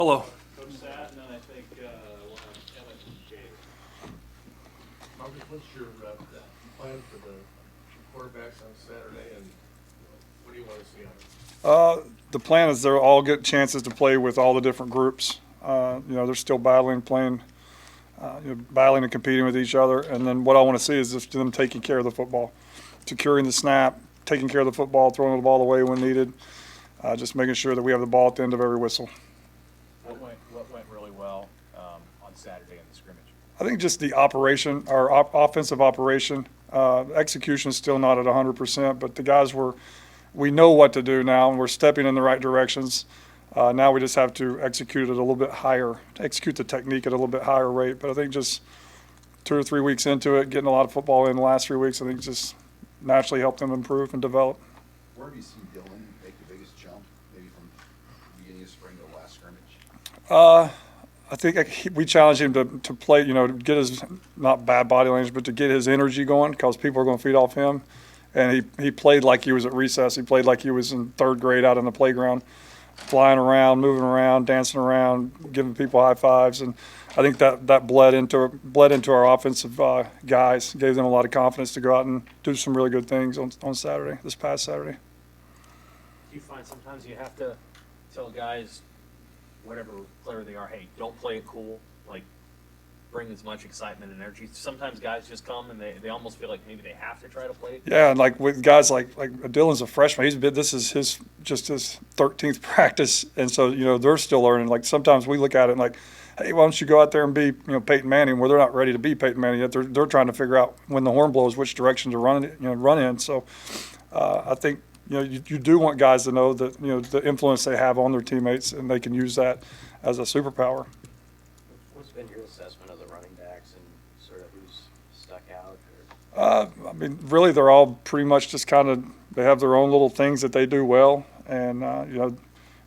Hello. Coach Satt, and then I think we'll have Emmett and Gabe. Marcus, what's your plan for the quarterbacks on Saturday, and what do you want to see on them? The plan is they'll all get chances to play with all the different groups. They're still battling, playing, battling and competing with each other. And then what I want to see is just them taking care of the football, securing the snap, taking care of the football, throwing the ball away when needed, just making sure that we have the ball at the end of every whistle. What went really well on Saturday in the scrimmage? I think just the operation, our offensive operation, execution is still not at 100%, but the guys we know what to do now, and we're stepping in the right directions. Now we just have to execute it a little bit higher, execute the technique at a little bit higher rate. But I think just 2 or 3 weeks into it, getting a lot of football in the last 3 weeks, I think just naturally helped them improve and develop. Where have you seen Dylan make the biggest jump, maybe from the beginning of spring to the last scrimmage? I think we challenged him to play, to get his, not bad body language, but to get his energy going, because people are going to feed off him. And he played like he was at recess. He played like he was in 3rd grade out on the playground, flying around, moving around, dancing around, giving people high fives. And I think that bled into our offensive guys, gave them a lot of confidence to go out and do some really good things on Saturday, this past Saturday. Do you find sometimes you have to tell guys, whatever player they are, hey, don't play it cool, like bring as much excitement and energy? Sometimes guys just come and they almost feel like maybe they have to try to play it. Yeah, and like with guys like Dylan's a freshman. This is his 13th practice, and so they're still learning. Like sometimes we look at it and like, hey, why don't you go out there and be Peyton Manning? Where they're not ready to be Peyton Manning yet. They're trying to figure out when the horn blows which direction to run in. So I think you do want guys to know that the influence they have on their teammates, and they can use that as a superpower. What's been your assessment of the running backs and sort of who's stuck out? I mean, really, they're all pretty much just they have their own little things that they do well, and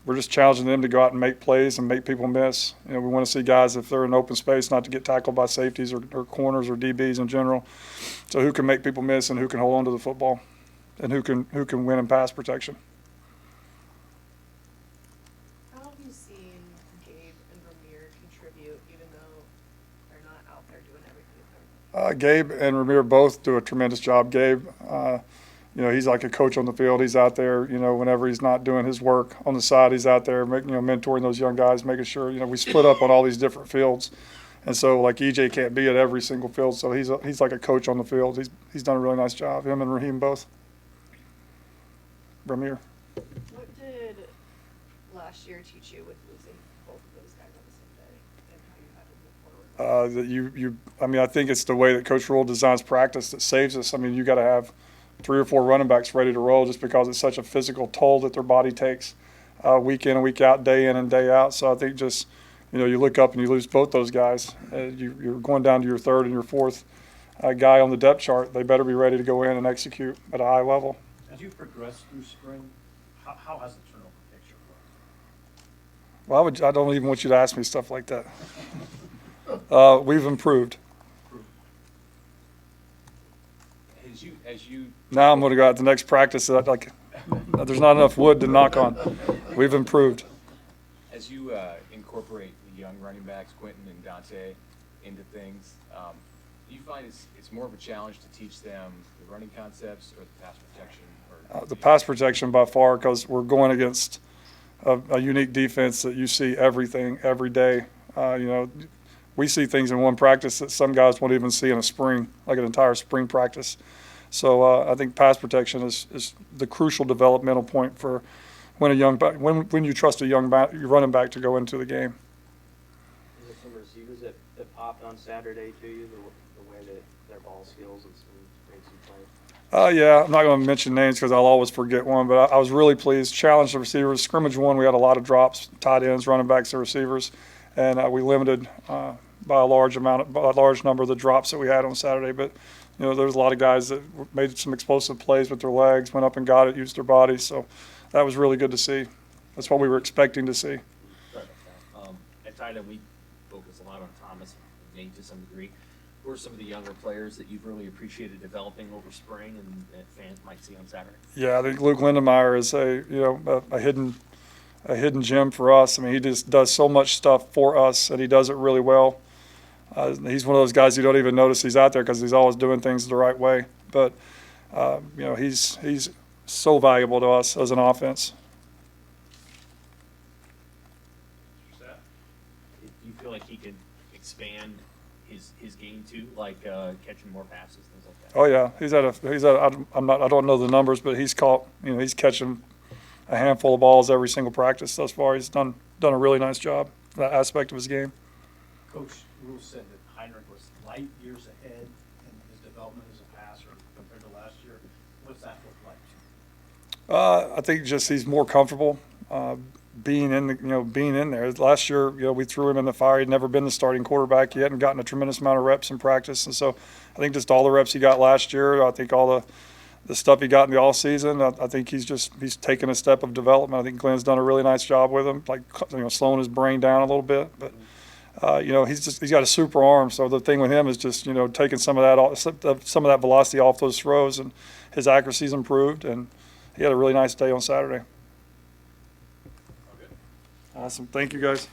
we're just challenging them to go out and make plays and make people miss. We want to see guys, if they're in open space, not to get tackled by safeties or corners or DBs in general. So who can make people miss and who can hold on to the football, and who can win in pass protection. How have you seen Gabe and Ramir contribute, even though they're not out there doing everything? Gabe and Ramir both do a tremendous job. Gabe, he's like a coach on the field. He's out there, whenever he's not doing his work on the side, he's out there, mentoring those young guys, making sure, we split up on all these different fields. And so, like, EJ can't be at every single field, so he's like a coach on the field. He's done a really nice job, him and Raheem both. Ramir. What did last year teach you with losing both of those guys on the same day, and how you had to move forward? I think it's the way that Coach Rule designs practice that saves us. I mean, you got to have 3 or 4 running backs ready to roll, just because it's such a physical toll that their body takes week in and week out, day in and day out. So I think just, you look up and you lose both those guys. You're going down to your 3rd and your 4th guy on the depth chart. They better be ready to go in and execute at a high level. As you progress through spring, how has the turnover picture looked? Well, I don't even want you to ask me stuff like that. We've improved. As you Now I'm going to go out to the next practice. There's not enough wood to knock on. We've improved. As you incorporate the young running backs, Quentin and Dante, into things, do you find it's more of a challenge to teach them the running concepts or the pass protection? The pass protection by far, because we're going against a unique defense that you see everything every day. We see things in one practice that some guys won't even see in a spring, like an entire spring practice. So I think pass protection is the crucial developmental point for when you trust a young running back to go into the game. Is there some receivers that popped on Saturday to you, the way that their ball skills and made some plays? Yeah, I'm not going to mention names because I'll always forget one, but I was really pleased. Challenged the receivers. Scrimmage 1, we had a lot of drops, tight ends, running backs, and receivers, and we limited by a large number of the drops that we had on Saturday. But there's a lot of guys that made some explosive plays with their legs, went up and got it, used their bodies. So that was really good to see. That's what we were expecting to see. At tight end, we focus a lot on Thomas and Nate to some degree. Who are some of the younger players that you've really appreciated developing over spring and that fans might see on Saturday? Yeah, I think Luke Lindenmeyer is a hidden a hidden gem for us. I mean, he just does so much stuff for us, and he does it really well. He's one of those guys you don't even notice he's out there because he's always doing things the right way. But you know, he's so valuable to us as an offense. Mr. Sapp? Do you feel like he could expand his game too, like catching more passes, things like that? Oh yeah, I don't know the numbers, but he's caught, you know, he's catching a handful of balls every single practice thus far. He's done a really nice job, that aspect of his game. Coach Rule said that Heinrich was light years ahead in his development as a passer compared to last year. What's that look like? I think just he's more comfortable being in there. Last year, you know, we threw him in the fire. He'd never been the starting quarterback. He hadn't gotten a tremendous amount of reps in practice, and so I think just all the reps he got last year, I think all the stuff he got in the off season, I think he's taken a step of development. I think Glenn's done a really nice job with him, like, you know, slowing his brain down a little bit, but. You know, he's got a super arm, so the thing with him is just, you know, taking some of that velocity off those throws, and his accuracy's improved, and he had a really nice day on Saturday. Okay. Awesome. Thank you, guys.